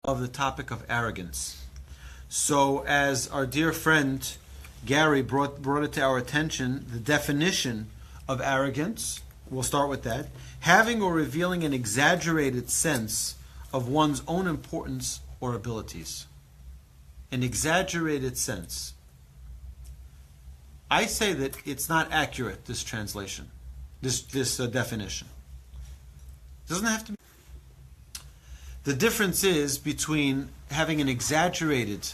of the topic of arrogance. So, as our dear friend Gary brought it to our attention, the definition of arrogance, we'll start with that: having or revealing an exaggerated sense of one's own importance or abilities. An exaggerated sense. I say that it's not accurate, this translation, this definition. It doesn't have to be. The difference is between having an exaggerated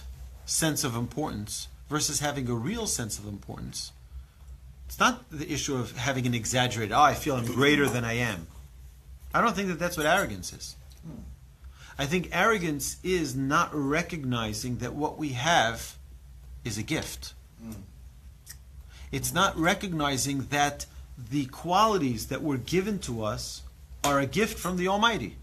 sense of importance versus having a real sense of importance. It's not the issue of having an exaggerated, I feel I'm greater than I am. I don't think that that's what arrogance is. I think arrogance is not recognizing that what we have is a gift. It's not recognizing that the qualities that were given to us are a gift from the Almighty.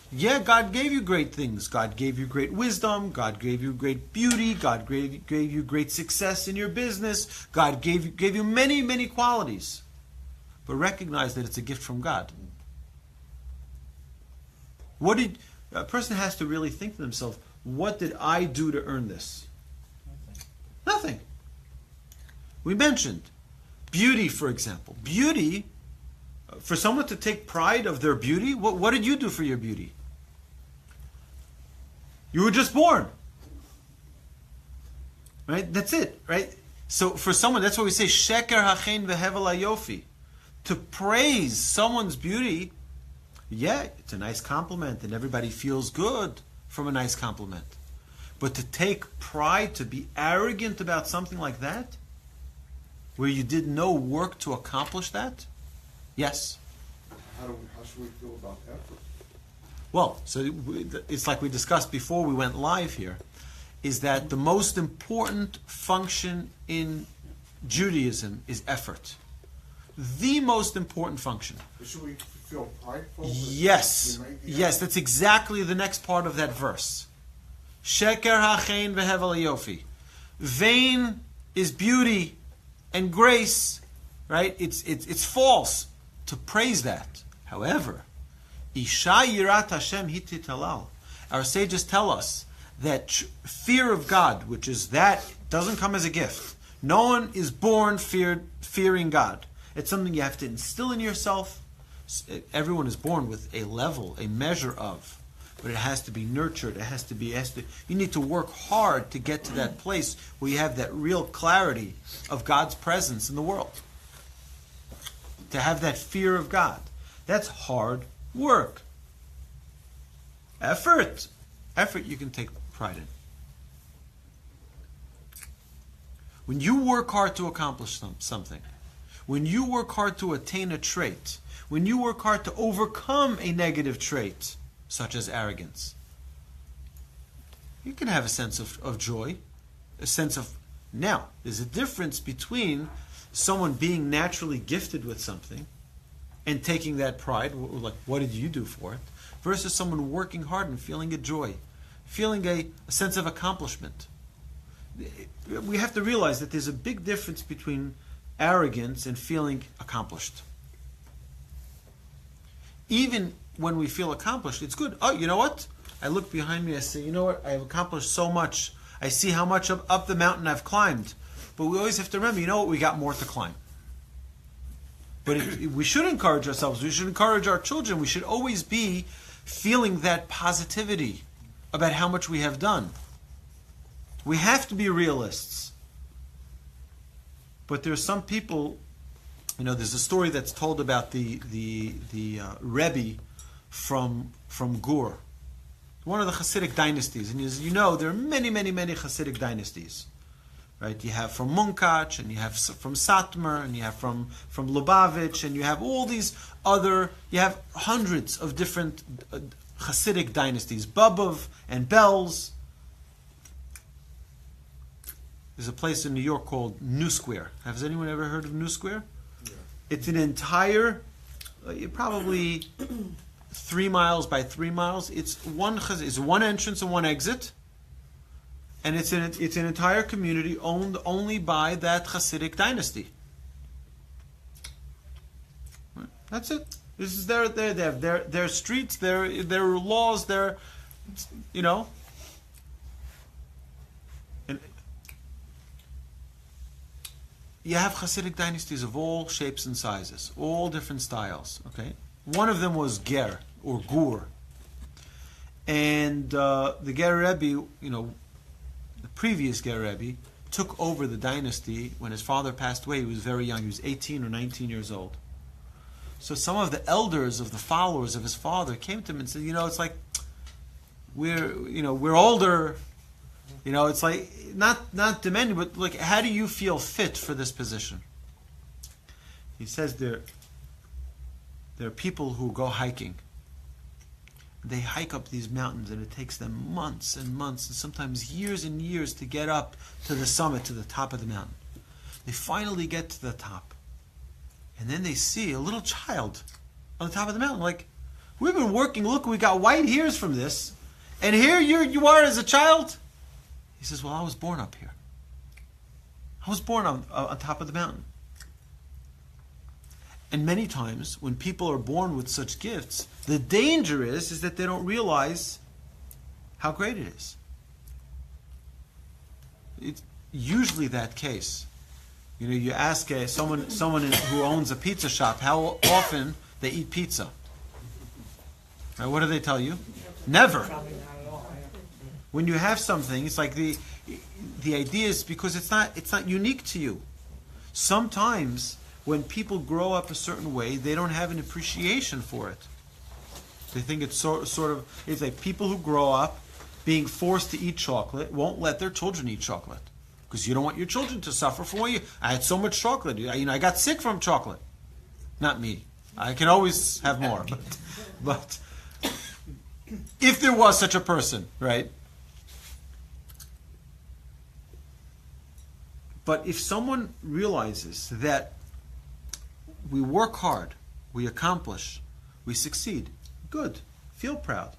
Yeah, God gave you great things. God gave you great wisdom. God gave you great beauty. God gave you great success in your business. God gave you many, many qualities. But recognize that it's a gift from God. A person has to really think to themselves, what did I do to earn this? Nothing. We mentioned beauty, for example. Beauty, for someone to take pride of their beauty, what did you do for your beauty? You were just born. Right? That's it, right? So for someone, that's what we say, sheker hachen vehevel hayofi. To praise someone's beauty, yeah, it's a nice compliment and everybody feels good from a nice compliment. But to take pride, to be arrogant about something like that, where you did no work to accomplish that, yes. How should we feel about effort? Well, so it's like we discussed before we went live here, is that the most important function in Judaism is effort. The most important function. Should we feel prideful? Yes. Yes, that's exactly the next part of that verse. Sheker hachen vehevel hayofi. Vain is beauty and grace, right? It's false to praise that. However, Isha yirat Hashem hititalal. Our sages tell us that fear of God, which is that, doesn't come as a gift. No one is born fearing God. It's something you have to instill in yourself. Everyone is born with a level, a measure of, but it has to be nurtured. You need to work hard to get to that place where you have that real clarity of God's presence in the world. To have that fear of God. That's hard work. Effort you can take pride in. When you work hard to accomplish something, when you work hard to attain a trait, when you work hard to overcome a negative trait, such as arrogance, you can have a sense of joy, a sense of... Now, there's a difference between someone being naturally gifted with something and taking that pride, like, what did you do for it, versus someone working hard and feeling a joy, feeling a sense of accomplishment. We have to realize that there's a big difference between arrogance and feeling accomplished. Even when we feel accomplished, it's good. Oh, you know what? I look behind me, I say, you know what? I've accomplished so much. I see how much up the mountain I've climbed. But we always have to remember, you know what? We got more to climb. But we should encourage ourselves. We should encourage our children. We should always be feeling that positivity about how much we have done. We have to be realists. But there's some people, there's a story that's told about the Rabbi from Gur, one of the Hasidic dynasties. And as you know, there are many, many, many Hasidic dynasties. Right? You have from Munkach, and you have from Satmar, and you have from Lubavitch, and you have all these other, you have hundreds of different Hasidic dynasties, Bobov and Bells. There's a place in New York called New Square. Has anyone ever heard of New Square? Yeah. It's an entire, probably 3 miles by 3 miles. It's one entrance and one exit. And it's an entire community owned only by that Hasidic dynasty. That's it. This is they have their streets, their laws, you know, and you have Hasidic dynasties of all shapes and sizes, all different styles. Okay, one of them was Ger or Gur, and the Ger Rebbe, you know, the previous Ger Rebbe took over the dynasty when his father passed away. He was very young; he was 18 or 19 years old. So some of the elders of the followers of his father came to him and said, you know, it's like we're older, you know, it's like not demanding, but like, how do you feel fit for this position? He says there are people who go hiking. They hike up these mountains and it takes them months and months and sometimes years and years to get up to the summit, to the top of the mountain. They finally get to the top. And then they see a little child on the top of the mountain. Like, we've been working, look, we got white hairs from this. And here you are as a child. He says, well, I was born up here. I was born on top of the mountain. And many times, when people are born with such gifts, the danger is that they don't realize how great it is. It's usually that case. You know, you ask someone who owns a pizza shop how often they eat pizza. Right, what do they tell you? Never. When you have something, it's like the idea is because it's not unique to you. Sometimes when people grow up a certain way, they don't have an appreciation for it. They think it's it's like people who grow up being forced to eat chocolate won't let their children eat chocolate. Because you don't want your children to suffer from what I had so much chocolate. I got sick from chocolate. Not me. I can always have more. But if there was such a person, right? But if someone realizes that we work hard, we accomplish, we succeed, good, feel proud.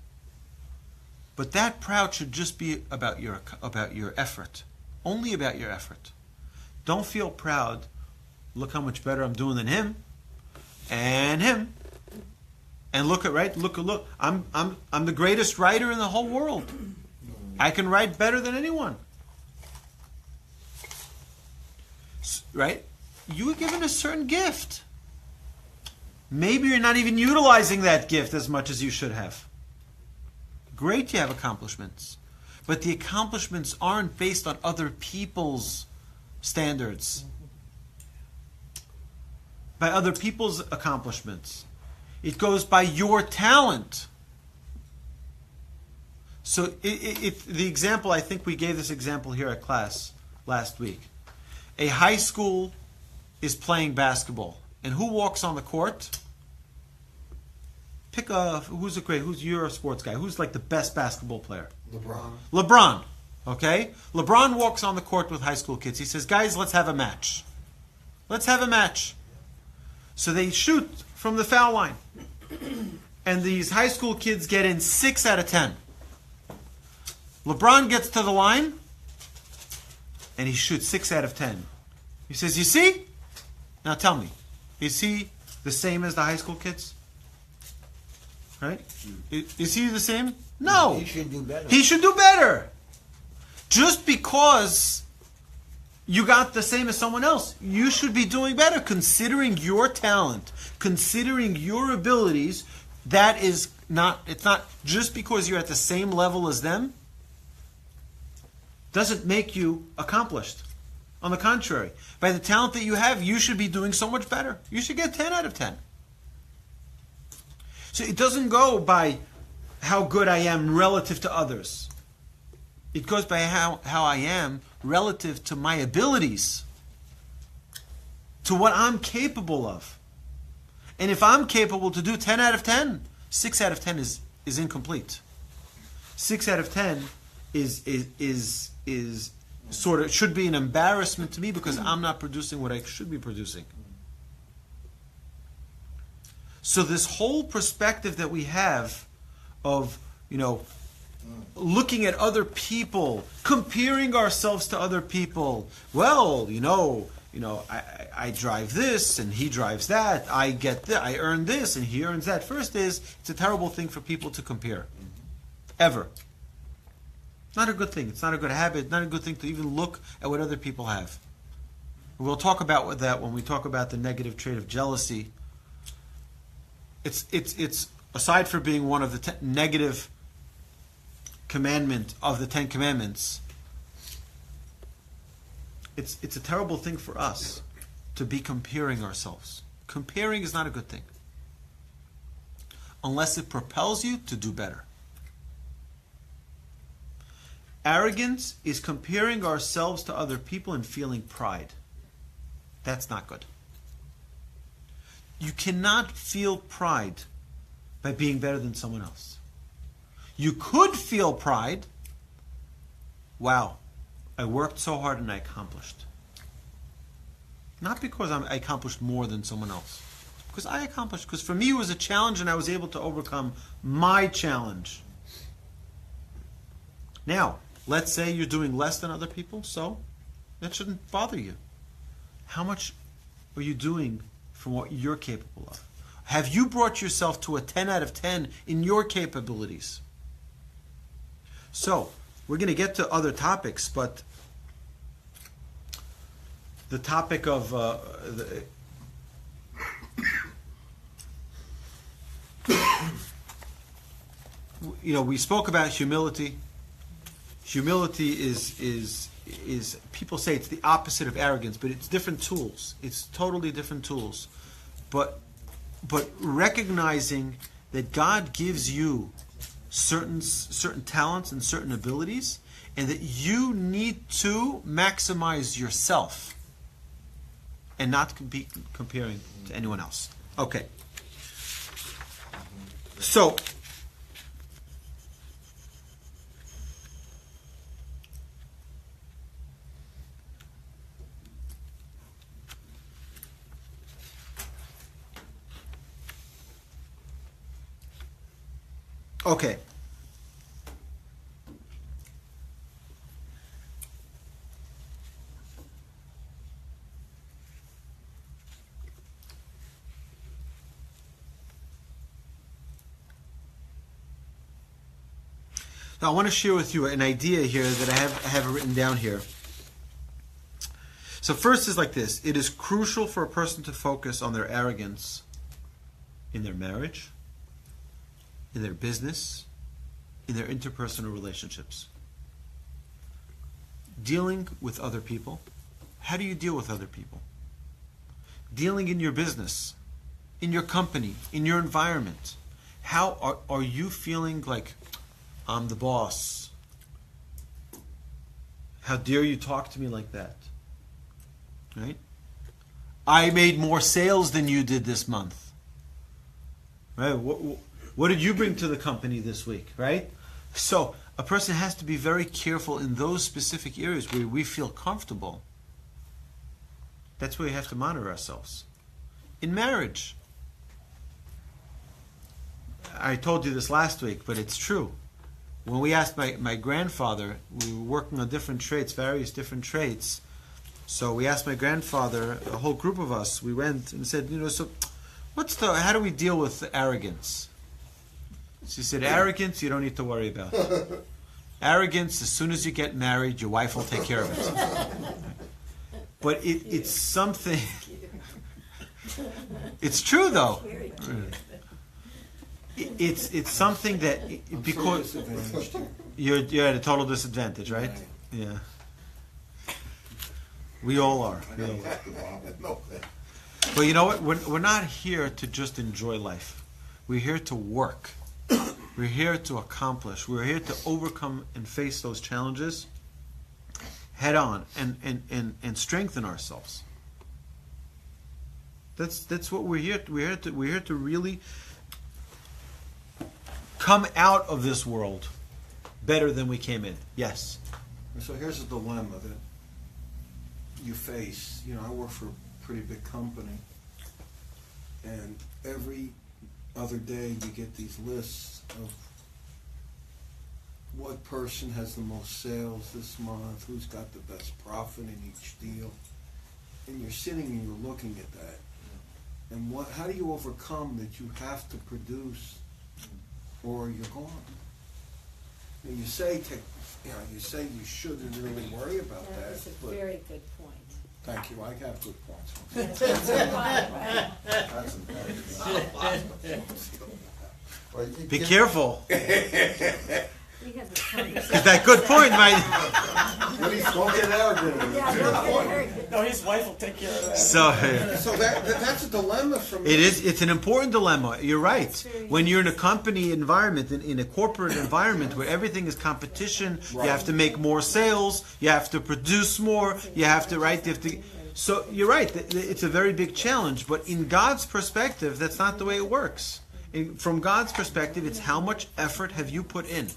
But that proud should just be about your effort. Only about your effort. Don't feel proud. Look how much better I'm doing than him, and him, and look. I'm the greatest writer in the whole world. I can write better than anyone. Right? You were given a certain gift. Maybe you're not even utilizing that gift as much as you should have. Great, you have accomplishments. But the accomplishments aren't based on other people's standards. By other people's accomplishments. It goes by your talent. So the example, I think we gave this example here at class last week. A high school is playing basketball. And who walks on the court? Pick who's you're a sports guy. Who's like the best basketball player? LeBron. Okay? LeBron walks on the court with high school kids. He says, guys, let's have a match. Let's have a match. So they shoot from the foul line. And these high school kids get in 6 out of 10. LeBron gets to the line and he shoots 6 out of 10. He says, you see? Now tell me, is he the same as the high school kids? Right? Is he the same? No. He should do better. He should do better. Just because you got the same as someone else, you should be doing better. Considering your talent, considering your abilities, it's not just because you're at the same level as them, doesn't make you accomplished. On the contrary, by the talent that you have, you should be doing so much better. You should get 10 out of 10. So it doesn't go by how good I am relative to others. It goes by how I am relative to my abilities, to what I'm capable of. And if I'm capable to do 10 out of 10, 6 out of 10 is incomplete. 6 out of 10 is sort of should be an embarrassment to me because I'm not producing what I should be producing. So this whole perspective that we have of, looking at other people, comparing ourselves to other people. Well, I drive this and he drives that. I get that. I earn this and he earns that. First is, it's a terrible thing for people to compare. Ever. Not a good thing. It's not a good habit. Not a good thing to even look at what other people have. We'll talk about that when we talk about the negative trait of jealousy. It's aside from being one of the negative commandment of the 10 Commandments, it's a terrible thing for us to be comparing ourselves. Comparing is not a good thing. Unless it propels you to do better. Arrogance is comparing ourselves to other people and feeling pride. That's not good. You cannot feel pride by being better than someone else. You could feel pride. Wow, I worked so hard and I accomplished. Not because I accomplished more than someone else. Because I accomplished. Because for me it was a challenge and I was able to overcome my challenge. Now, let's say you're doing less than other people, so that shouldn't bother you. How much are you doing from what you're capable of? Have you brought yourself to a 10 out of 10 in your capabilities? So, we're going to get to other topics, but the topic of we spoke about humility. Humility is people say it's the opposite of arrogance, but it's different tools. It's totally different tools. But recognizing that God gives you certain talents and certain abilities, and that you need to maximize yourself and not be comparing to anyone else. Okay. So, okay. Now, I want to share with you an idea here that I have written down here. So first is like this. It is crucial for a person to focus on their arrogance in their marriage, in their business, in their interpersonal relationships. Dealing with other people. How do you deal with other people? Dealing in your business, in your company, in your environment. How are you feeling like, I'm the boss? How dare you talk to me like that? Right? I made more sales than you did this month. Right? What did you bring to the company this week? Right? So a person has to be very careful in those specific areas where we feel comfortable. That's where we have to monitor ourselves. In marriage, I told you this last week, but it's true. When we asked my grandfather, we were working on different traits, various different traits. So we asked my grandfather, a whole group of us, we went and said, so how do we deal with arrogance? She said, arrogance, you don't need to worry about. Arrogance, as soon as you get married, your wife will take care of it. But it's something, it's true though. It's something that, because you're at a total disadvantage, right? Yeah. We all are. But you know what? We're not here to just enjoy life. We're here to work. We're here to accomplish. We're here to overcome and face those challenges head on and strengthen ourselves. That's what we're here. We're here to really come out of this world better than we came in. Yes. So here's a dilemma that you face. I work for a pretty big company, and every other day you get these lists of what person has the most sales this month, who's got the best profit in each deal, and you're sitting and you're looking at that. And how do you overcome that you have to produce or you're gone? you say you say you shouldn't really worry about that. That's a But very good point. thank you. I have good points. That's right. That's embarrassing. Be careful. We had this conversation. Is that good point, mate? When he's don't get arrogant. Yeah, don't get arrogant. No, his wife will take care of that. So So that's a dilemma for me. it is. It's an important dilemma. You're right. very When you're in a company environment, in a corporate environment where everything is competition, you have to make more sales, you have to produce more, you have to You have to. So you're right. It's a very big challenge. But in God's perspective, that's not the way it works. From God's perspective, it's how much effort have you put in.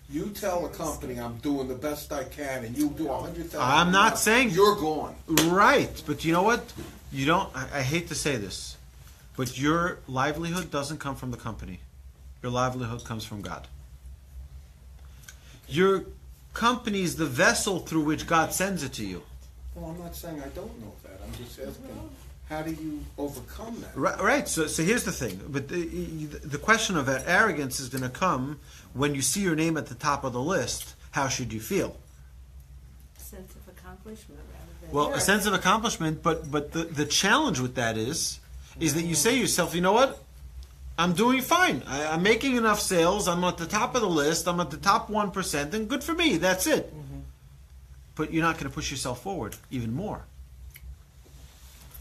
You tell a company I'm doing the best I can, and you do 100,000. I'm not saying you're gone. Right, but you know what? You don't. I hate to say this, but your livelihood doesn't come from the company. Your livelihood comes from God. Your company is the vessel through which God sends it to you. Well, I'm not saying I don't know that. I'm just asking, how do you overcome that? Right. So here's the thing. But the question of that arrogance is going to come when you see your name at the top of the list. How should you feel? Sense of accomplishment rather than. Well, a sense of accomplishment, but the challenge with that is that you say to yourself, you know what? I'm doing fine. I'm making enough sales. I'm at the top of the list. I'm at the top 1%, and good for me. That's it. Mm-hmm. But you're not going to push yourself forward even more.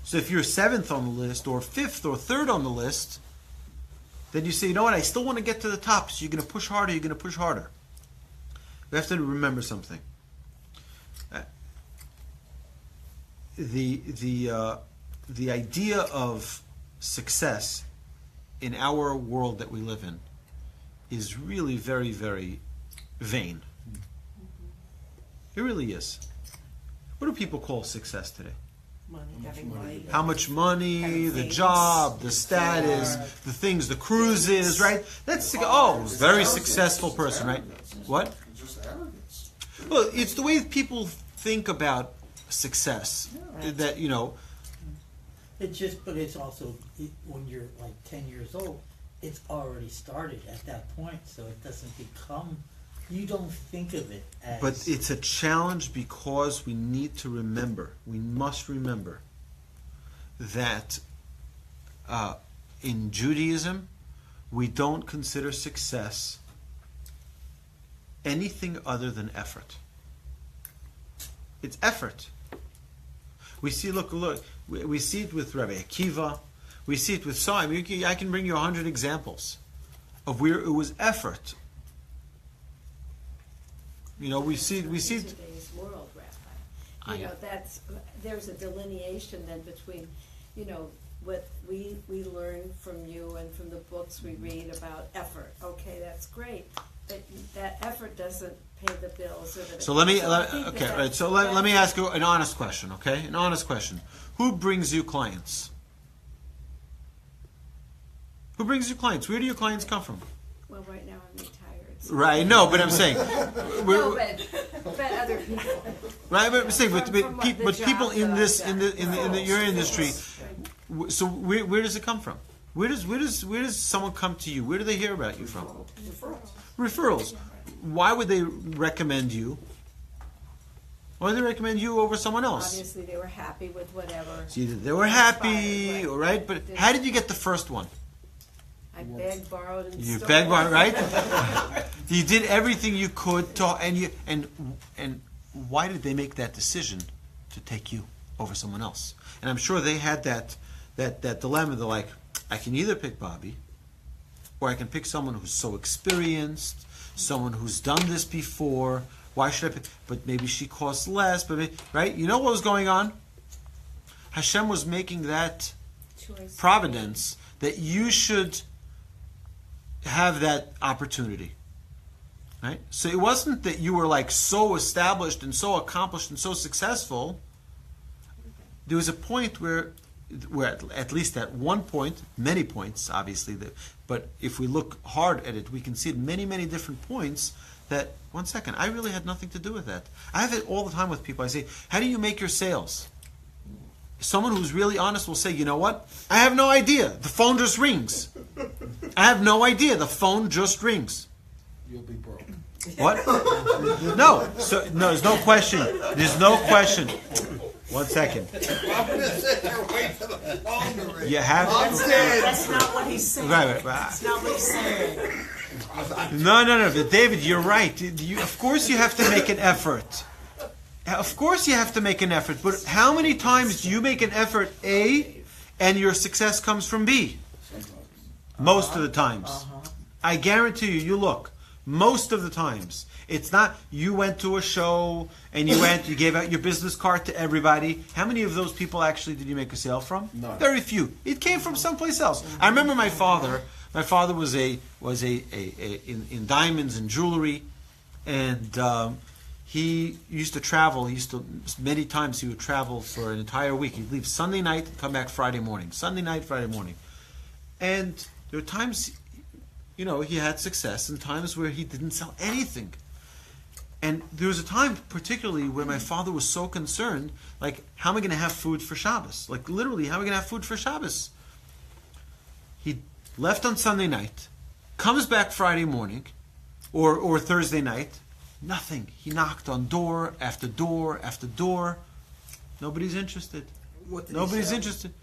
So if you're 7th on the list, or 5th or 3rd on the list, then you say, you know what? I still want to get to the top. So you're going to push harder. You're going to push harder. We have to remember something. The idea of success in our world that we live in is really very, very vain. It really is. What do people call success today? Money, having money. How much money, Having the things. job, the status, the things, the cruises, right? That's very successful person, right? What? It's just arrogance. Well, it's the way people think about success. That, you know, But it's also, when you're like 10 years old, it's already started at that point, so it doesn't become, you don't think of it as. but it's a challenge because we need to remember, we must remember that in Judaism, we don't consider success anything other than effort. It's effort. We see, look, we see it with Rabbi Akiva. We see it with Saim. I can bring you 100 examples of where it was effort. You know, we see. In today's world, Rabbi. There's a delineation then between, what we learn from you and from the books we read about effort. Okay, that's great, but that effort doesn't pay the bills. So let me ask you an honest question. Okay, an honest question. Who brings you clients? Who brings you clients? Where do your clients come from? Well, right now I'm retired. So. Right. No, but I'm saying. But other people. Right, but I'm saying, but From people in the this job in your industry. So where does it come from? Where does someone come to you? Where do they hear about you from? Referrals. Why would they recommend you? Why would they recommend you over someone else? Obviously, they were happy with whatever. So either they were happy, right? But how did you get the first one? I begged, borrowed, and You stole. begged, right? You did everything you could to, and why did they make that decision to take you over someone else? And I'm sure they had that dilemma. They're like, I can either pick Bobby, or I can pick someone who's so experienced, someone who's done this before. Why should I pick? But maybe she costs less. But right? You know what was going on? Hashem was making that Choice. providence that you should have that opportunity. Right? So it wasn't that you were like so established and so accomplished and so successful. There was a point where at least at one point, many points, obviously, but if we look hard at it, we can see at many, many different points that, one second, I really had nothing to do with that. I have it all the time with people. I say, how do you make your sales? Someone who's really honest will say, you know what? I have no idea. The phone just rings. I have no idea. The phone just rings. You'll be broke. What? No. So no, there's no question. There's no question. 1 second. You have. That's not what he's saying. Right. That's not what he's saying. No. But David, you're right. Of course, you have to make an effort. Of course, you have to make an effort. But how many times do you make an effort, A, and your success comes from B? Most of the times. I guarantee you. You look. Most of the times. It's not you went to a show and you gave out your business card to everybody. How many of those people actually did you make a sale from? None. Very few. It came from someplace else. I remember my father. My father was in diamonds and jewelry, and he used to travel. Many times he would travel for an entire week. He'd leave Sunday night and come back Friday morning. Sunday night, Friday morning. And there were times, he had success, and times where he didn't sell anything. And there was a time, particularly, where my father was so concerned, like, how am I going to have food for Shabbos? Like, literally, how am I going to have food for Shabbos? He left on Sunday night, comes back Friday morning, or Thursday night, nothing. He knocked on door after door after door. Nobody's interested. What did Nobody's he sell? interested.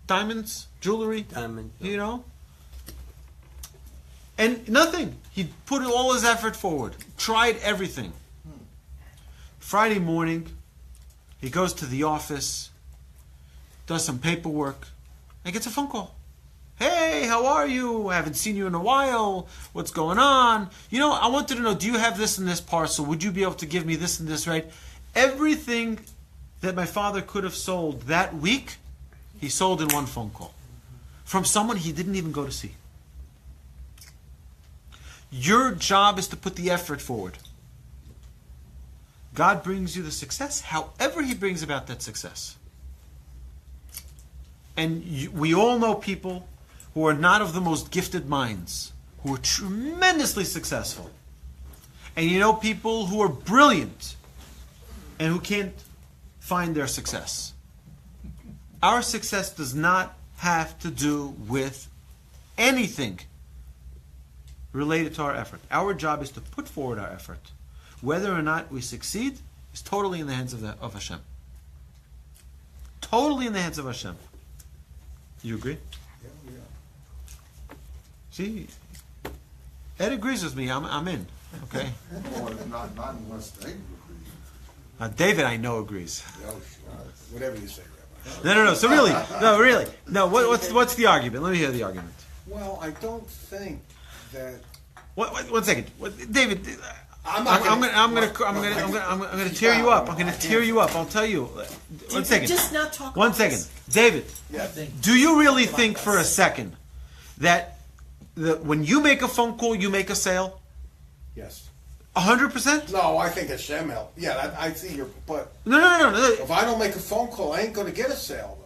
Diamonds, jewelry, Diamond. And nothing. He put all his effort forward. Tried everything. Friday morning, he goes to the office, does some paperwork, and gets a phone call. Hey, how are you? I haven't seen you in a while. What's going on? I wanted to know, do you have this and this parcel? Would you be able to give me this and this, right? Everything that my father could have sold that week, he sold in one phone call. From someone he didn't even go to see. Your job is to put the effort forward. God brings you the success, however He brings about that success. And we all know people who are not of the most gifted minds, who are tremendously successful. And you know people who are brilliant and who can't find their success. Our success does not have to do with anything related to our effort. Our job is to put forward our effort. Whether or not we succeed is totally in the hands of Hashem. Totally in the hands of Hashem. You agree? Yeah. See, Ed agrees with me. I'm in. Okay. Well, not unless they agree. David, I know, agrees. Whatever you say, Rabbi. No. So really. No. What's the argument? Let me hear the argument. Well, I don't think that. One second, David. I'm going to tear you up. I'm going to tear you up. I'll tell you. One second. Just not talk. One about second, this. David. Yeah. Do you really think for a second that when you make a phone call, you make a sale? Yes. 100%? No, I think Hashem helped. Yeah, I see your. But No. if I don't make a phone call, I ain't going to get a sale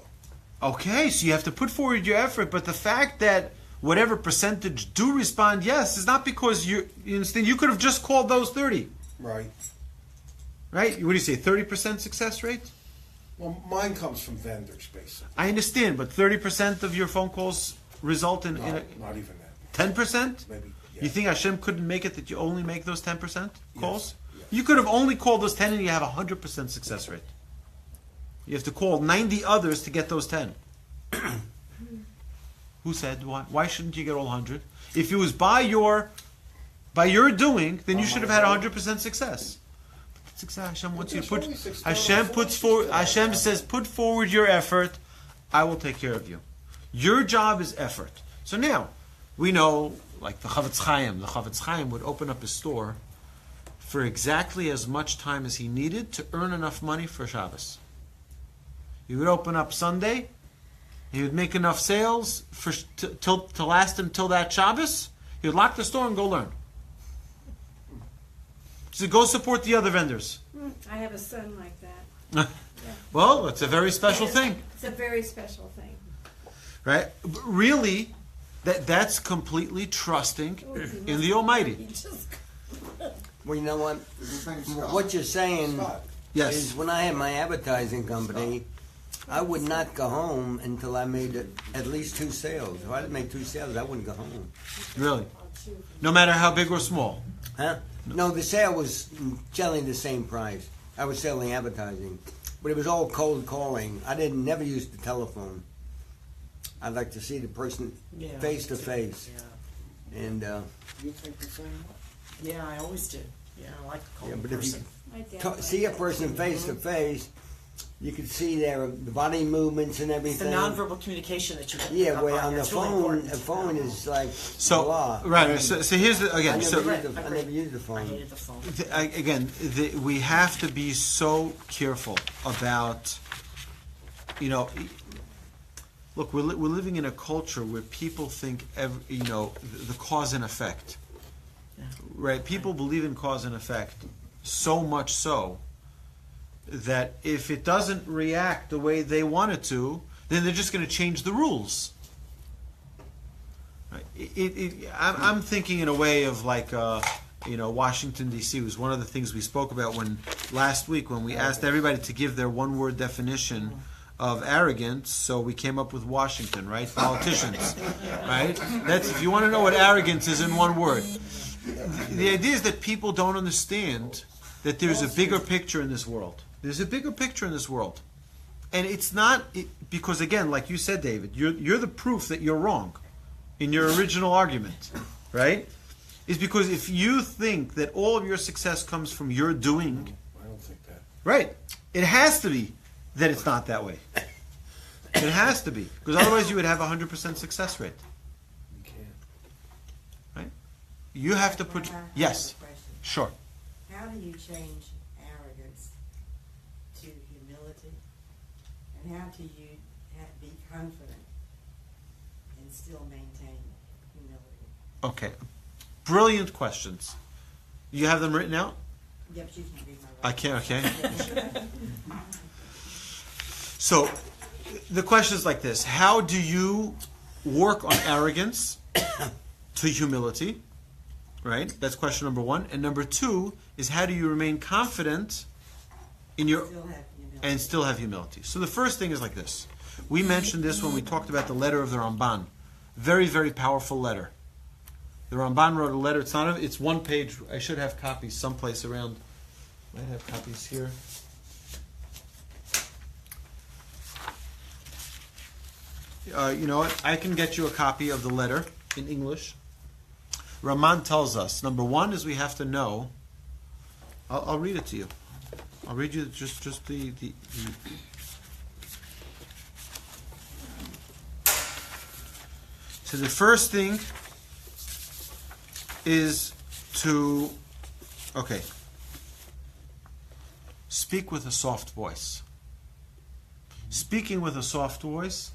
though. Okay, so you have to put forward your effort, but the fact that whatever percentage do respond yes is not because you understand. You could have just called those 30. Right. Right? What do you say, 30% success rate? Well, mine comes from vendors, basically. I understand, but 30% of your phone calls result in Not even that. 10%? Maybe. Yeah. You think Hashem couldn't make it that you only make those 10% calls? Yes. You could have only called those 10 and you have a 100% success rate. You have to call 90 others to get those 10. Who said why? Why shouldn't you get all 100? If it was by your doing, then you should have had 100% success. That's exactly Hashem wants you to put. Hashem puts forward. Hashem says, "Put forward your effort. I will take care of you." Your job is effort. So now we know, like the Chavetz Chaim. The Chavetz Chaim would open up his store for exactly as much time as he needed to earn enough money for Shabbos. He would open up Sunday. He would make enough sales to last until that Shabbos. He would lock the store and go learn. So go support the other vendors. I have a son like that. Well, it's a very special thing. It's a very special thing. Right? But really, that's completely trusting in the Almighty. He just Well, you know what? What you're saying Yes. is when I had my advertising company, I would not go home until I made at least 2 sales. If I didn't make 2 sales, I wouldn't go home. Really. No matter how big or small. Huh? No, the sale was generally the same price. I was selling advertising, but it was all cold calling. I never used the telephone. I'd like to see the person Yeah, face to me too. face, Yeah. and You think the same way? Yeah, I always do. Yeah, I like to call yeah, in but if you person. My dad see a liked person that. face to face, you can see their the body movements and It's everything. the nonverbal communication that you can pick Yeah, up well, on. on the It's really phone, important. a phone is like So blah. right. So here's the, I again. never, So I never used the I phone. hated the phone. again, we have to be so careful about, look, we're living in a culture where people think, the cause and effect, Yeah. right? People believe in cause and effect so much so that if it doesn't react the way they want it to, then they're just going to change the rules. Right? I'm thinking in a way of like, Washington D.C. was one of the things we spoke about last week when we asked everybody to give their one-word definition of arrogance. So we came up with Washington, right? Politicians, right? That's if you want to know what arrogance is in one word. The idea is that people don't understand that there's a bigger picture in this world. There's a bigger picture in this world, and it's not because again, like you said, David, you're the proof that you're wrong in your original argument, right? Is because if you think that all of your success comes from your doing, I don't think that. right? It has to be that it's not that way. It has to be, because otherwise you would have a 100% success rate, You can't. right? You have to put I have yes, a question. sure. How do you change arrogance to humility? And how do you be confident and still maintain humility? Okay, brilliant questions. You have them written out? Yep, you can be my I can't. Okay. So, the question is like this: how do you work on arrogance to humility? Right. That's question number one. And number two is how do you remain confident in your Still have humility. and still have humility? So the first thing is like this. We mentioned this when we talked about the letter of the Ramban. Very, very powerful letter. The Ramban wrote a letter. It's one page. I should have copies someplace around. I have copies here. You know what? I can get you a copy of the letter in English. Raman tells us, number one is we have to know. I'll read it to you. I'll read you just the So the first thing is to, speak with a soft voice. Speaking with a soft voice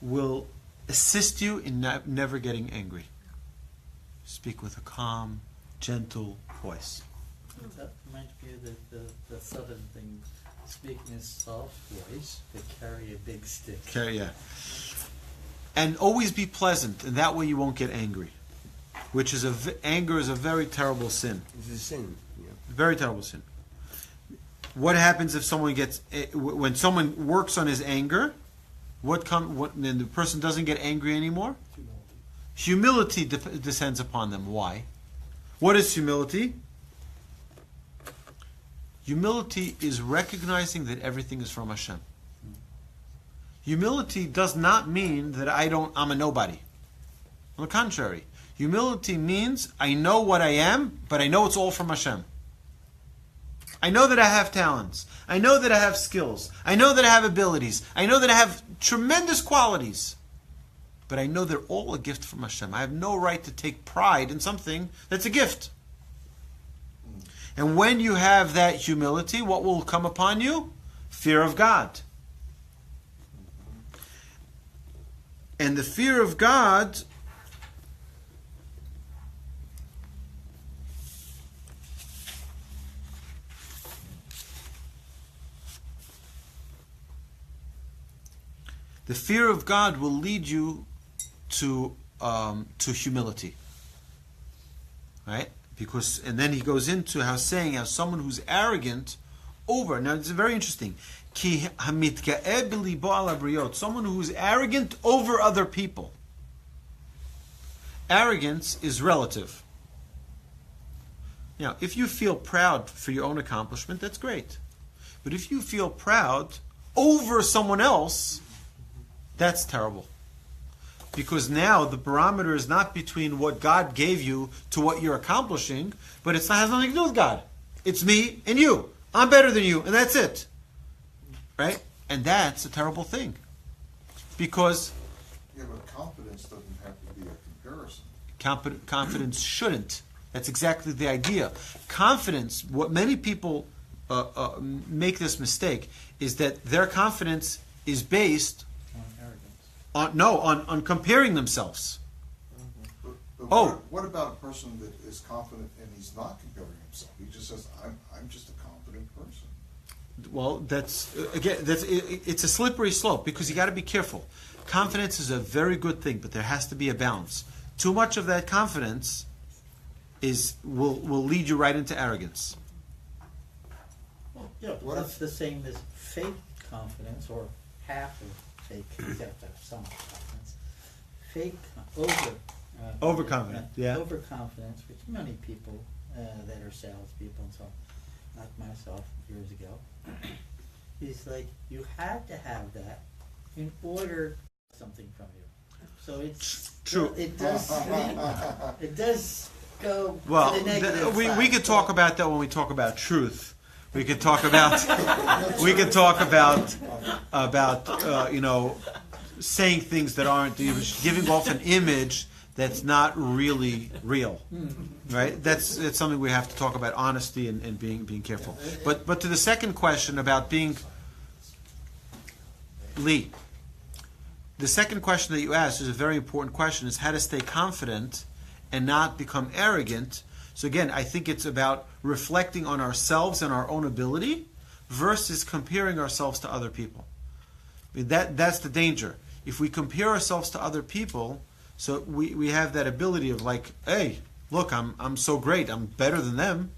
will assist you in never getting angry. Speak with a calm, gentle voice. That reminds me of the southern thing, speaking a soft voice, but carry a big stick. Okay, yeah. And always be pleasant, and that way you won't get angry. Which is anger is a very terrible sin. It's a sin. Yeah. Very terrible sin. What happens if someone when someone works on his anger? Then the person doesn't get angry anymore? Humility descends upon them. Why? What is humility? Humility is recognizing that everything is from Hashem. Humility does not mean that I'm a nobody. On the contrary, humility means I know what I am, but I know it's all from Hashem. I know that I have talents. I know that I have skills. I know that I have abilities. I know that I have tremendous qualities. But I know they're all a gift from Hashem. I have no right to take pride in something that's a gift. And when you have that humility, what will come upon you? Fear of God. And the fear of God will lead you to humility, right? And then he goes into how someone who's arrogant over. Now it's very interesting. Ki hamitga'eh b'libo al habriot. Someone who's arrogant over other people. Arrogance is relative. Now, if you feel proud for your own accomplishment, that's great. But if you feel proud over someone else, that's terrible. Because now the barometer is not between what God gave you to what you're accomplishing, but it has nothing to do with God. It's me and you. I'm better than you, and that's it. Right? And that's a terrible thing. Because Yeah, but confidence doesn't have to be a comparison. confidence shouldn't. That's exactly the idea. Confidence, what many people make this mistake, is that their confidence is based On arrogance. on comparing themselves. But Oh. what about a person that is confident and he's not comparing himself? He just says, I'm just a confident person. Well, it's a slippery slope because you got to be careful. Confidence is a very good thing, but there has to be a balance. Too much of that confidence will lead you right into arrogance. Well, yeah, but What that's if- the same as fake confidence, or half of fake. You have to have some confidence. Fake Overconfident, yeah. overconfidence, which many people that are salespeople and so on, like myself years ago, is like you have to have that in order something from you. So it's True. It does. It does go Well, to the negative we side. could talk about that when we talk about truth. We could talk about saying things that aren't, giving off an image that's not really real, right? That's something we have to talk about, honesty and being careful. But to the second question about being Lee, the second question that you asked is a very important question: is how to stay confident and not become arrogant. So again, I think it's about reflecting on ourselves and our own ability versus comparing ourselves to other people. I mean, that's the danger. If we compare ourselves to other people, so we have that ability of like, hey, look, I'm so great, I'm better than them.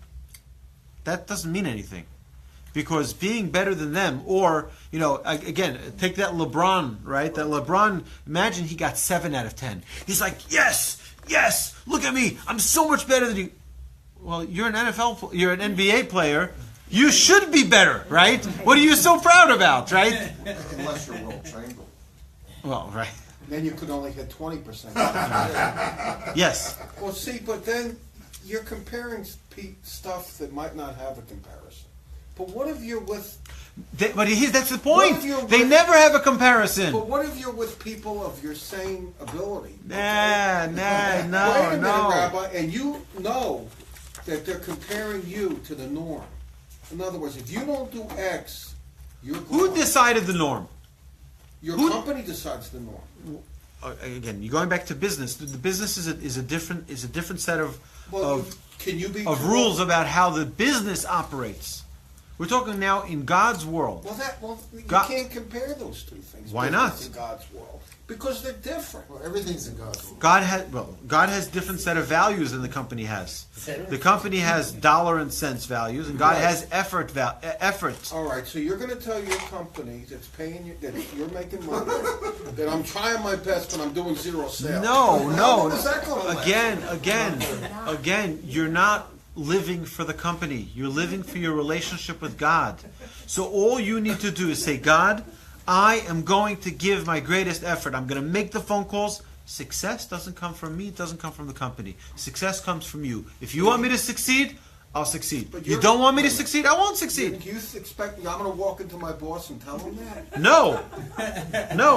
That doesn't mean anything. Because being better than them, or, again, take that LeBron, right? That LeBron, imagine he got 7 out of 10. He's like, yes, look at me, I'm so much better than you. Well, you're an NBA player. You should be better, right? What are you so proud about, right? Unless you're Will Chamberlain. Well, right. Then you could only hit 20%. Yes. Well, see, but then you're comparing stuff that might not have a comparison. But what if you're with... That's the What point. if you're They with- never have a comparison. But what if you're with people of your same ability? Nah, Wait a minute, no. Rabbi, and you know that they're comparing you to the norm. In other words, if you don't do X, you're Who gone. decided the norm? Your who- company decides the norm. Again, you're going back to business. The business is a different set of Well, can you be of true? rules about how the business operates. We're talking now in God's world. Well, you God- can't compare those two things. Why business not? In God's world, because they're different. Well, everything's in God's will. God has different set of values than the company has. The company has dollar and cents values, and God Right. has effort. All right, so you're going to tell your company that's paying you, that you're making money, that I'm trying my best, but I'm doing zero sales. No. How's that gonna last? Again, you're not living for the company. You're living for your relationship with God. So all you need to do is say, God, I am going to give my greatest effort. I'm going to make the phone calls. Success doesn't come from me. It doesn't come from the company. Success comes from you. If you want me to succeed, I'll succeed. But You you're- don't want me to succeed, I won't succeed. Do you expect me? I'm going to walk into my boss and tell him that? No,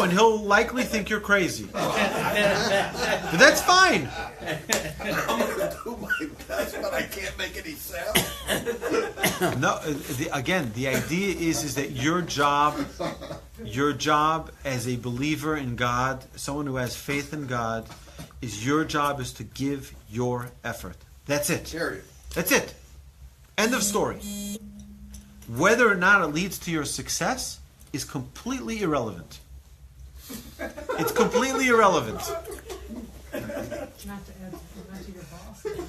and he'll likely think you're crazy. But that's fine. I'm going to do my best, but I can't make any sales. No, the idea is that your job as a believer in God, someone who has faith in God, your job is to give your effort. That's it. Period. That's it. End of story. Whether or not it leads to your success is completely irrelevant. It's completely irrelevant.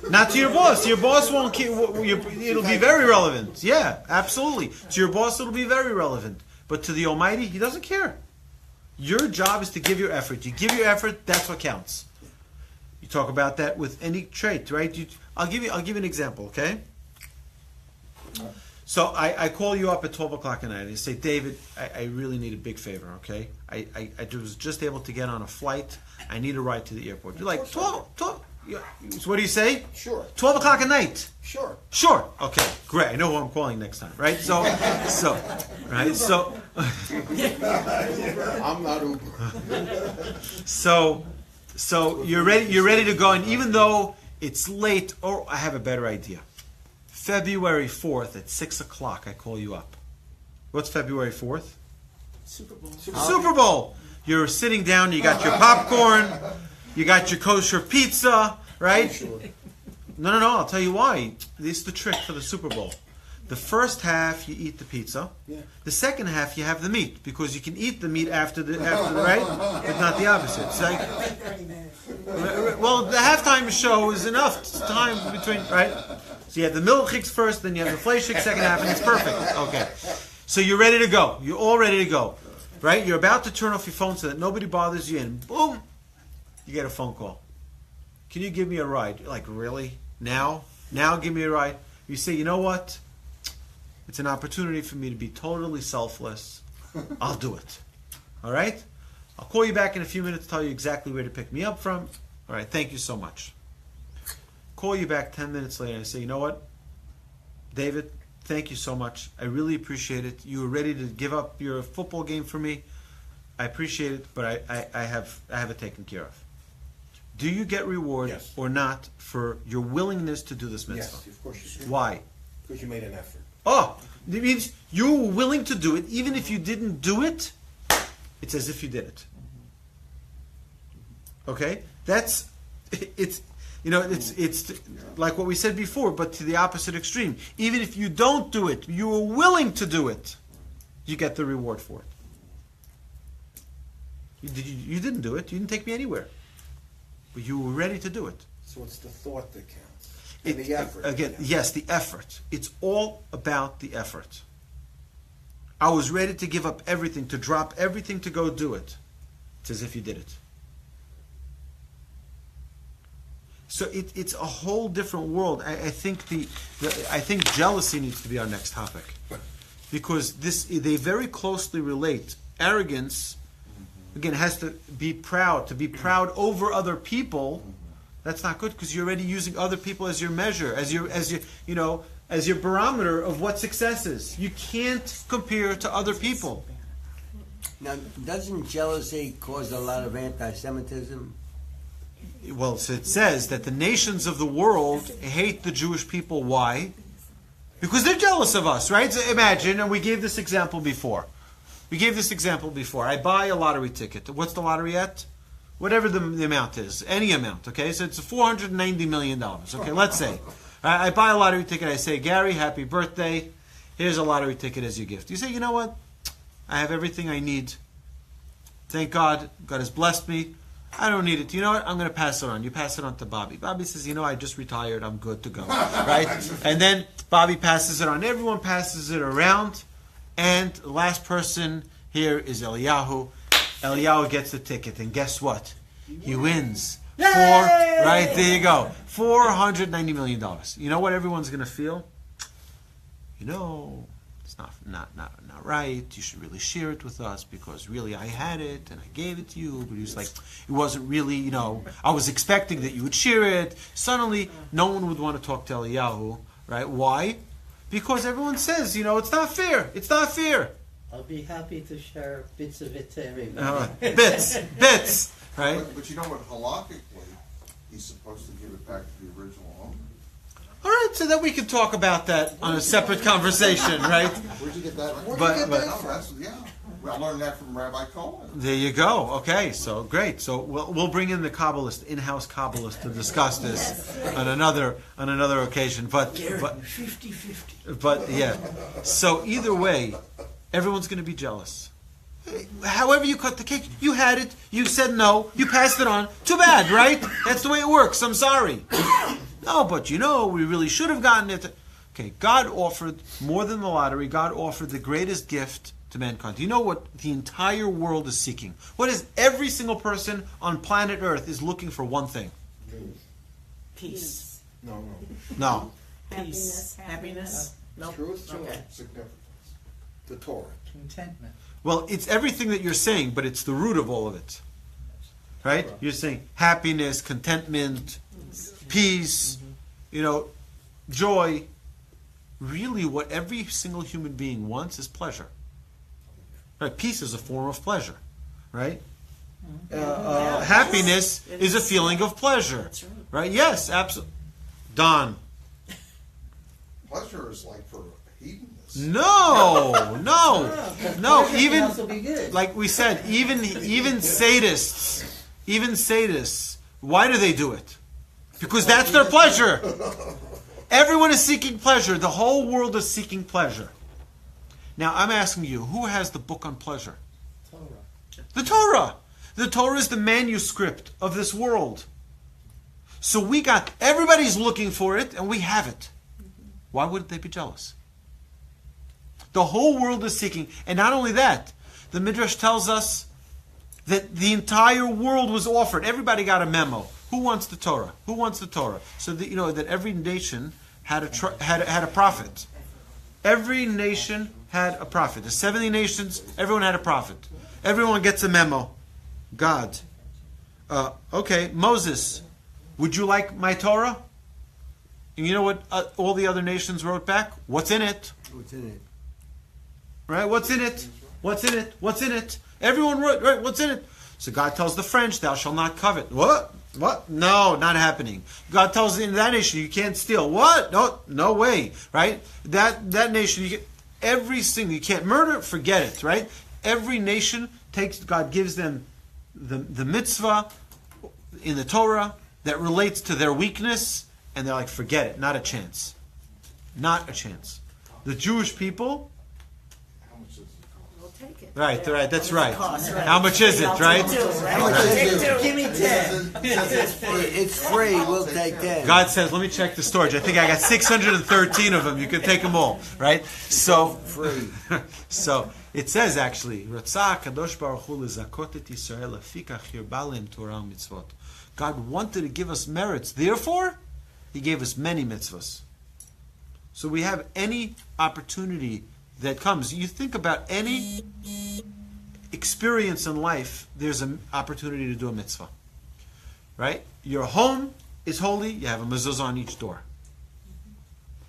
Not to your boss. Your boss won't. It'll be very relevant. Yeah, absolutely. To your boss, it'll be very relevant. But to the Almighty, He doesn't care. Your job is to give your effort. You give your effort. That's what counts. You talk about that with any trait, right? I'll give you an example. Okay. So I call you up at 12 o'clock at night and I say, David, I really need a big favor, okay? I was just able to get on a flight. I need a ride to the airport. You're like, 12? Yeah. So what do you say? Sure. 12 o'clock at night. Sure. Sure. Okay, great. I know who I'm calling next time, right? So, I'm not Uber. so you're ready to go, and even though it's late, I have a better idea. February 4th at 6 o'clock, I call you up. What's February 4th? Super Bowl. Super Bowl. You're sitting down, you got your popcorn, you got your kosher pizza, right? Sure. No, I'll tell you why. This is the trick for the Super Bowl. The first half, you eat the pizza. Yeah. The second half, you have the meat, because you can eat the meat after the right? But not the opposite. It's like, 30 minutes. well, the halftime show is enough time between, right? So you have the milchiks first, then you have the fleishiks second half, and it's perfect. Okay. So you're ready to go. You're all ready to go. Right? You're about to turn off your phone so that nobody bothers you, and boom, you get a phone call. Can you give me a ride? You're like, really? Now? Now give me a ride? You say, you know what? It's an opportunity for me to be totally selfless. I'll do it. All right? I'll call you back in a few minutes, tell you exactly where to pick me up from. All right, thank you so much. Call you back 10 minutes later and I say, you know what? David, thank you so much. I really appreciate it. You were ready to give up your football game for me. I appreciate it, but I have it taken care of. Do you get reward Yes. or not for your willingness to do this mitzvah? Yes, of course you do. Why? Because you made an effort. Oh, it means you were willing to do it. Even if you didn't do it, it's as if you did it. Okay? It's like what we said before, but to the opposite extreme. Even if you don't do it, you were willing to do it, you get the reward for it. You didn't do it. You didn't take me anywhere. But you were ready to do it. So it's the thought that counts. And the effort. Again, yes, the effort. It's all about the effort. I was ready to give up everything, to drop everything to go do it. It's as if you did it. So it's a whole different world. I think I think jealousy needs to be our next topic, because they very closely relate. Arrogance, again, has to be proud over other people. That's not good, because you're already using other people as your measure, as your barometer of what success is. You can't compare to other people. Now, doesn't jealousy cause a lot of anti-Semitism? Well, so it says that the nations of the world hate the Jewish people. Why? Because they're jealous of us, right? So imagine, and we gave this example before. I buy a lottery ticket. What's the lottery at? Whatever the amount is. Any amount, okay? So it's $490 million, okay? Let's say. I buy a lottery ticket. I say, Gary, happy birthday. Here's a lottery ticket as your gift. You say, you know what? I have everything I need. Thank God. God has blessed me. I don't need it. You know what? I'm going to pass it on. You pass it on to Bobby. Bobby says, you know, I just retired. I'm good to go. Right? And then Bobby passes it on. Everyone passes it around. And the last person here is Eliyahu. Eliyahu gets the ticket. And guess what? He wins. Right? There you go. $490 million. You know what everyone's going to feel? You know, it's not right. You should really share it with us, because really I had it and I gave it to you, but he was like, it wasn't really, you know, I was expecting that you would share it. Suddenly, no one would want to talk to Eliyahu, right? Why? Because everyone says, you know, it's not fair. It's not fair. I'll be happy to share bits of it to everybody. Bits, right? But you know what, halakhically, he's supposed to give it back to the original owner. All right, so then we can talk about that on a separate conversation, right? Where'd you get that? I learned that from Rabbi Cohen. There you go. Okay, so great. So we'll bring in the Kabbalist, in-house Kabbalist, to discuss this on another occasion. But 50-50. But yeah. So either way, everyone's going to be jealous. However you cut the cake, you had it. You said no. You passed it on. Too bad, right? That's the way it works. I'm sorry. No, but you know, we really should have gotten it. Okay, God offered more than the lottery. God offered the greatest gift to mankind. Do you know what the entire world is seeking? What is every single person on planet Earth is looking for? One thing. Peace. No. No. Peace. Happiness. No. Truth, Okay. Significance. the Torah. Contentment. Well, it's everything that you're saying, but it's the root of all of it. Right? You're saying happiness, contentment, peace, joy. Really, what every single human being wants is pleasure. Right? Peace is a form of pleasure. Right? Happiness is a feeling of pleasure. That's right. Right? Yes, absolutely. Don. Pleasure is like for hedonists. No. Pleasure can Even also be good. like we said, even sadists, why do they do it? Because that's their pleasure. Everyone is seeking pleasure. The whole world is seeking pleasure. Now, I'm asking you, who has the book on pleasure? Torah. The Torah. The Torah is the manuscript of this world. So everybody's looking for it, and we have it. Why wouldn't they be jealous? The whole world is seeking. And not only that, the Midrash tells us that the entire world was offered. Everybody got a memo. Who wants the Torah? Who wants the Torah? So that that every nation had a prophet. Every nation had a prophet. The 70 nations, everyone had a prophet. Everyone gets a memo. God. Okay, Moses, would you like my Torah? And you know what all the other nations wrote back? What's in it? What's in it? Right? What's in it? What's in it? What's in it? Everyone wrote, right? What's in it? So God tells the French, thou shalt not covet. What? No, not happening. God tells in that nation, you can't steal. What? No way. Right? That nation, you can't murder, forget it. Right? Every nation God gives them the mitzvah in the Torah that relates to their weakness, and they're like, forget it, not a chance. Not a chance. The Jewish people, How much does it cost? We'll take it. right, that's right. Cost, right. How much is it, right? How much is it? Give me 10. It's free. We'll take 10. God says, let me check the storage. I think I got 613 of them. You can take them all, right? So, Free. so it says actually, Ratzah Kadosh Baruch Hu lezakot et Yisrael afikach hirba lehem Torah u'mitzvot. God wanted to give us merits. Therefore, He gave us many mitzvahs. So we have any opportunity that comes. You think about any experience in life, there's an opportunity to do a mitzvah. Right? Your home is holy, you have a mezuzah on each door.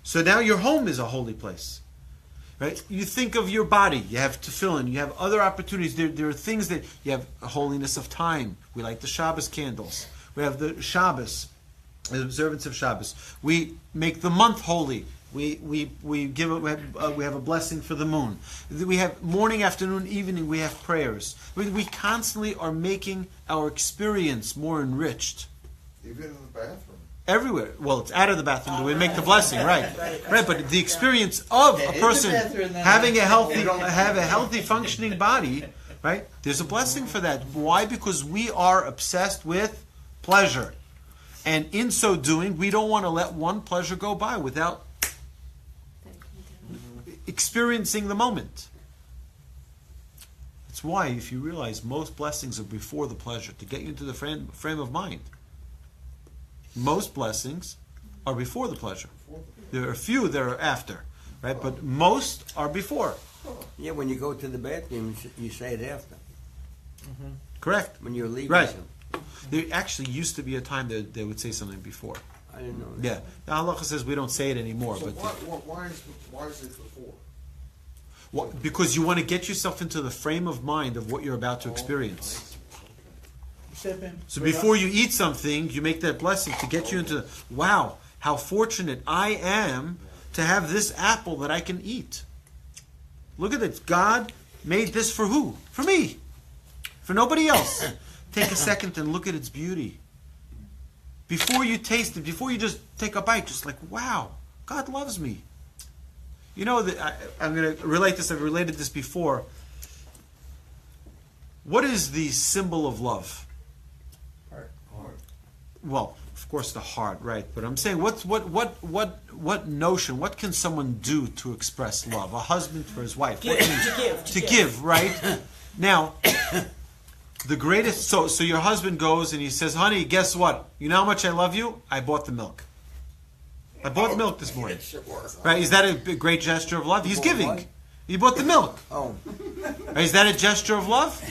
So now your home is a holy place. Right? You think of your body, you have tefillin, you have other opportunities. There are things that you have a holiness of time. We light the Shabbos candles. We have the Shabbos, the observance of Shabbos. We make the month holy. We have a blessing for the moon. We have morning, afternoon, evening. We have prayers. We constantly are making our experience more enriched. Even in the bathroom. Everywhere. Well, it's out of the bathroom. Do we make the blessing? Right. Right. But the experience of a person having a healthy, functioning body, right? There's a blessing for that. Why? Because we are obsessed with pleasure, and in so doing, we don't want to let one pleasure go by without experiencing the moment. That's why, if you realize, most blessings are before the pleasure, to get you into the frame of mind. Most blessings are before the pleasure. There are a few that are after, right? But most are before. Yeah, when you go to the bathroom, you say it after. Correct. When you're leaving. Right. There actually used to be a time that they would say something before. I didn't know that. Yeah. Now halacha says we don't say it anymore, So but why is it before? because you want to get yourself into the frame of mind of what you're about to experience. So before you eat something, you make that blessing to get you into, wow, how fortunate I am to have this apple that I can eat. Look at it. God made this for who? For me. For nobody else. Take a second and look at its beauty. Before you taste it, before you just take a bite, just like, wow, God loves me. You know, that I'm going to relate this, I've related this before. What is the symbol of love? Well, of course, the heart, right? But I'm saying, what notion? What can someone do to express love? A husband for his wife. To give, right? Now, the greatest. So your husband goes and he says, "Honey, guess what? You know how much I love you? I bought the milk." I bought milk this morning. Sure. Right? Is that a great gesture of love? He's bought giving. what? He bought the milk. Oh, Right? Is that a gesture of love?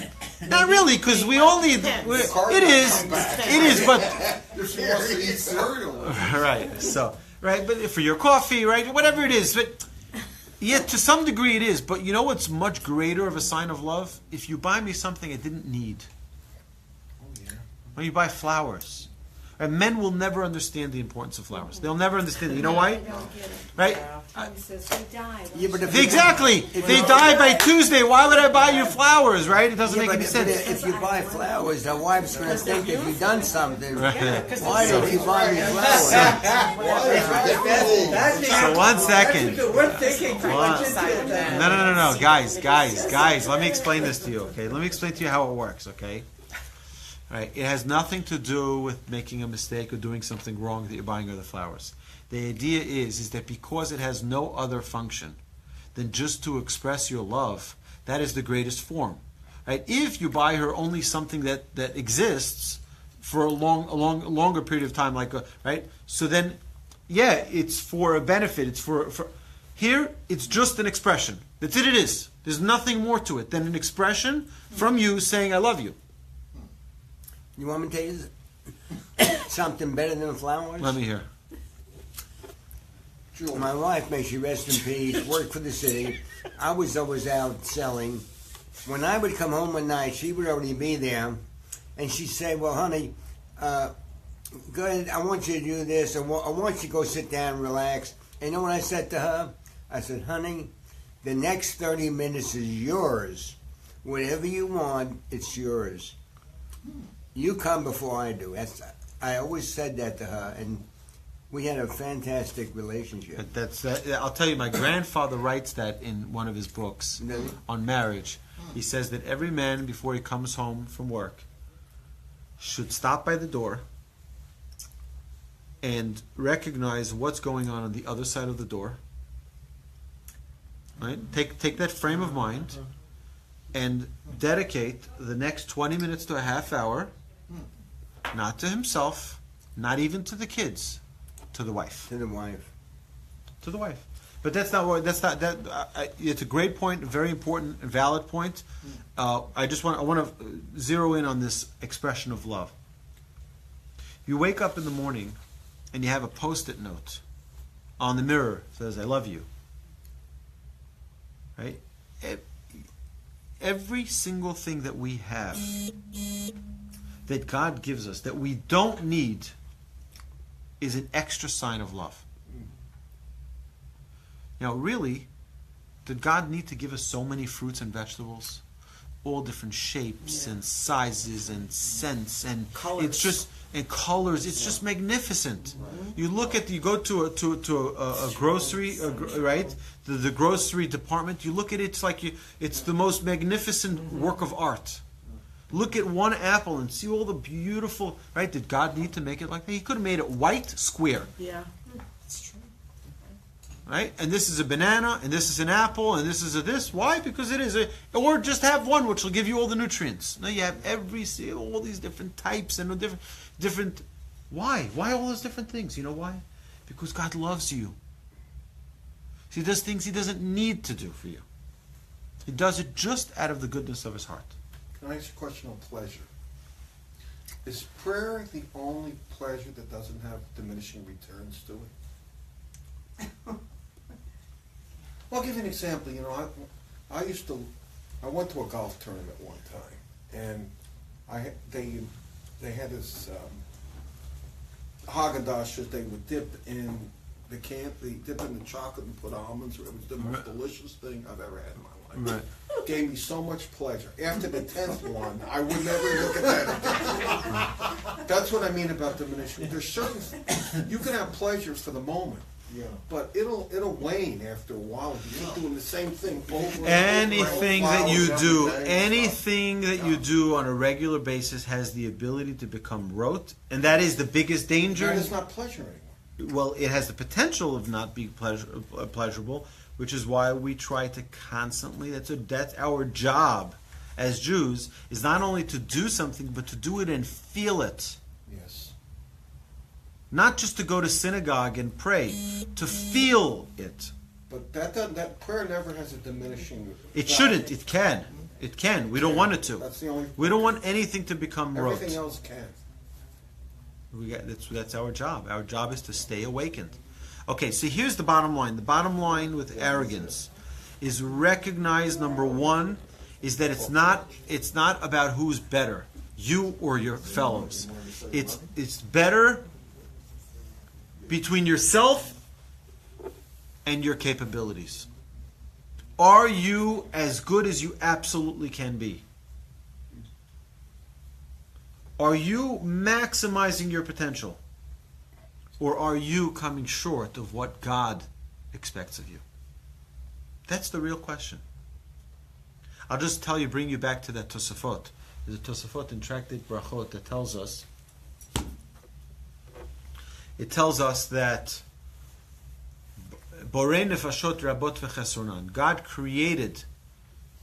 Not really, because we only. It is, but If she wants to eat cereal. right. So right, but for your coffee, right, whatever it is, but yeah, to some degree it is. But you know what's much greater of a sign of love? If you buy me something I didn't need. Oh, yeah. When you buy flowers. And men will never understand the importance of flowers. They'll never understand it. You know why? I don't get it. Right? He says, we died. yeah, but Exactly. If they die by Tuesday, why would I buy you flowers, right? It doesn't yeah, make but any sense. if you buy flowers, the wife's going to think that you've done something. Right. Why did you buy me flowers? So 1 second. We're thinking too much into No, that. no. Guys. Let me explain this to you, okay? Let me explain to you how it works, okay? Right. It has nothing to do with making a mistake or doing something wrong that you're buying her the flowers. The idea is that because it has no other function than just to express your love, that is the greatest form. Right? If you buy her only something that exists for a longer period of time, right? So then, yeah, it's for a benefit. It's for here. It's just an expression. That's it. It is. There's nothing more to it than an expression from you saying "I love you." You want me to tell you something better than flowers? Let me hear. My wife, may she rest in peace, worked for the city. I was always out selling. When I would come home at night, she would already be there. And she'd say, well, honey, go ahead, I want you to do this. I want you to go sit down and relax. And you know what I said to her? I said, honey, the next 30 minutes is yours. Whatever you want, it's yours. You come before I do. I always said that to her, and we had a fantastic relationship. I'll tell you, my grandfather writes that in one of his books Really? on marriage. He says that every man, before he comes home from work, should stop by the door and recognize what's going on the other side of the door. Right? Take that frame of mind and dedicate the next 20 minutes to a half hour, not to himself, not even to the kids, to the wife. To the wife. To the wife. But that's not what. That's not that. It's a great point, a very important, and valid point. I want to zero in on this expression of love. You wake up in the morning, and you have a Post-it note on the mirror that says "I love you." Right. Every single thing that we have, that God gives us, that we don't need, is an extra sign of love. Now, really, did God need to give us so many fruits and vegetables? All different shapes and sizes and scents and Colors. It's just and colors. It's just magnificent. You look at you go to a grocery, right? The grocery department. You look at it, it's the most magnificent work of art. Look at one apple and see all the beautiful. Right? Did God need to make it like that? He could have made it white, square. Yeah. Right? And this is a banana, and this is an apple, and this is a this. Why? Because it is or just have one which will give you all the nutrients. No, you have all these different types and different. Why? Why all those different things? You know why? Because God loves you. He does things He doesn't need to do for you. He does it just out of the goodness of His heart. Can I ask you a question on pleasure? Is prayer the only pleasure that doesn't have diminishing returns to it? Well, I'll give you an example. You know, I went to a golf tournament one time, and they had this Haagen-Dazs that they would dip in the they dip in the chocolate and put almonds. It was the most delicious thing I've ever had in my life. Right. Gave me so much pleasure. After the 10th one, I would never look at that again. That's what I mean about diminishing. There's certain you can have pleasure for the moment. Yeah. But it'll wane after a while. You keep doing the same thing over and over. Anything that you do on a regular basis has the ability to become rote, and that is the biggest danger. That is not pleasure anymore. Well, it has the potential of not being pleasurable, which is why we try to constantly. That's our job as Jews, is not only to do something, but to do it and feel it. Yes. Not just to go to synagogue and pray, to feel it. But that prayer never has a diminishing. It value. shouldn't. It can. It can. We don't want it to. That's the only. We don't want anything to become rote. Everything else can. That's our job. Our job is to stay awakened. Okay, so here's the bottom line. The bottom line with arrogance is recognize, number one, is that it's not about who's better, you or your fellows. It's better between yourself and your capabilities. Are you as good as you absolutely can be? Are you maximizing your potential? Or are you coming short of what God expects of you? That's the real question. I'll just bring you back to that Tosafot. There's a Tosafot in Tractate Brachot that tells us that Borei nefashot rabot v'chesonan. God created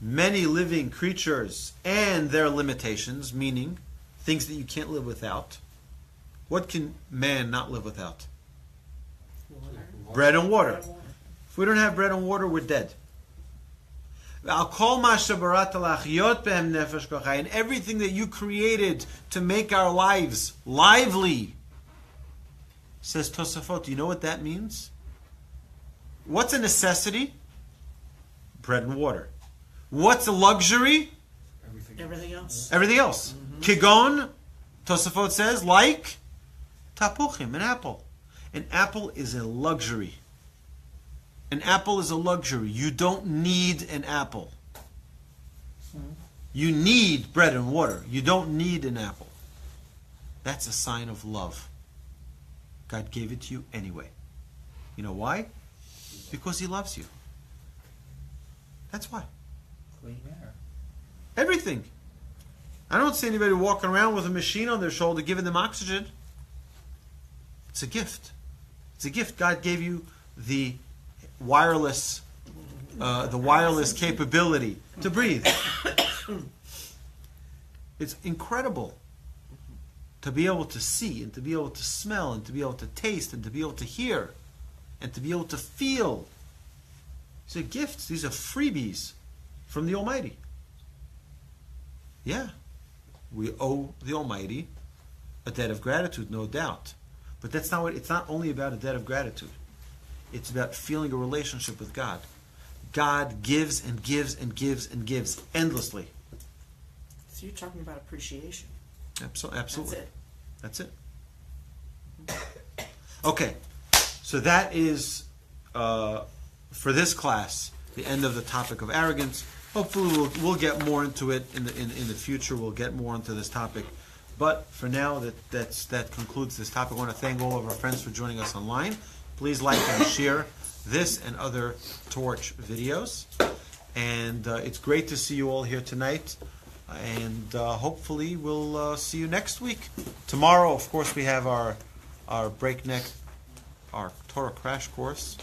many living creatures and their limitations, meaning things that you can't live without. What can man not live without? Bread and water. If we don't have bread and water, we're dead. And everything that you created to make our lives lively, says Tosafot. Do you know what that means? What's a necessity? Bread and water. What's a luxury? Everything else. Everything else. Kigon, Tosafot says, like tapuchim, an apple. An apple is a luxury. An apple is a luxury. You don't need an apple. You need bread and water. You don't need an apple. That's a sign of love. God gave it to you anyway. You know why? Because He loves you. That's why. Clean air. Everything. I don't see anybody walking around with a machine on their shoulder giving them oxygen. It's a gift. It's a gift. God gave you the wireless capability to breathe. It's incredible to be able to see and to be able to smell and to be able to taste and to be able to hear and to be able to feel. These are gifts. These are freebies from the Almighty. Yeah, we owe the Almighty a debt of gratitude, no doubt. But that's not what. It's not only about a debt of gratitude. It's about feeling a relationship with God. God gives and gives and gives and gives endlessly. So you're talking about appreciation. Absolutely. That's it. Okay, so that is for this class the end of the topic of arrogance. Hopefully, we'll get more into it in the future. We'll get more into this topic. But for now, that concludes this topic. I want to thank all of our friends for joining us online. Please like and share this and other Torch videos. And it's great to see you all here tonight. And hopefully we'll see you next week. Tomorrow, of course, we have our Torah crash course.